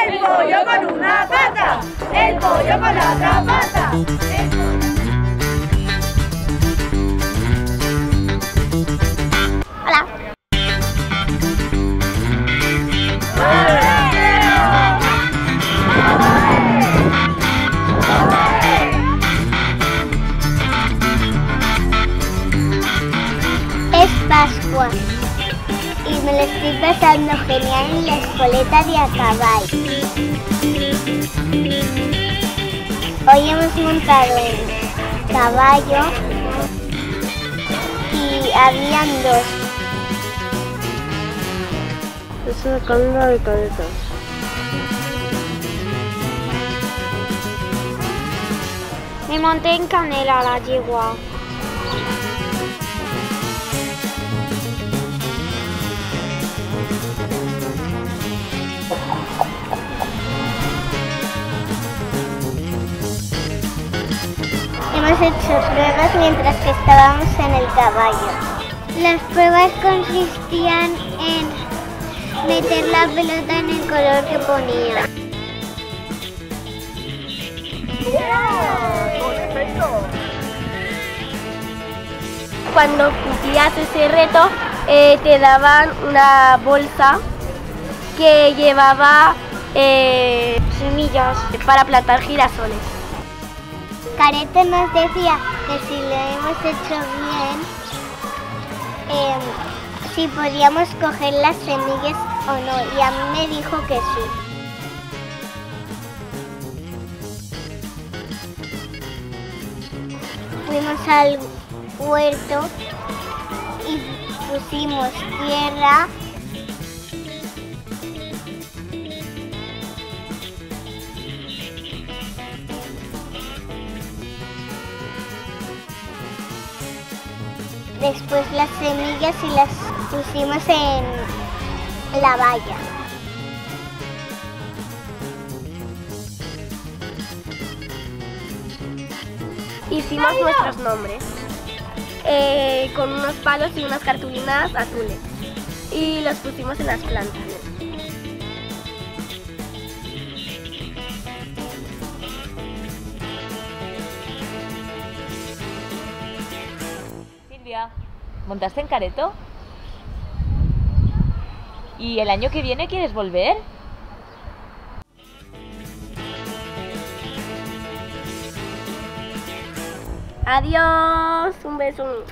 El pollo con una pata, el pollo con la otra pata. Hola. Es Pascua y me lo estoy pasando genial en la escoleta de a caballo. Hoy hemos montado en caballo y habían dos. Es una carrera de caretas. Me monté en Canela, la yegua. Hemos hecho pruebas mientras que estábamos en el caballo. Las pruebas consistían en meter la pelota en el color que ponía. Cuando cumplías ese reto, te daban una bolsa que llevaba Semillas. para plantar girasoles. Careto nos decía que si lo hemos hecho bien, si podíamos coger las semillas o no, y a mí me dijo que sí. Fuimos al huerto y pusimos tierra. Después las semillas y las pusimos en la valla. Hicimos nuestros nombres con unos palos y unas cartulinas azules y los pusimos en las plantas. Silvia, ¿montaste en careto? ¿Y el año que viene quieres volver? Adiós, un beso.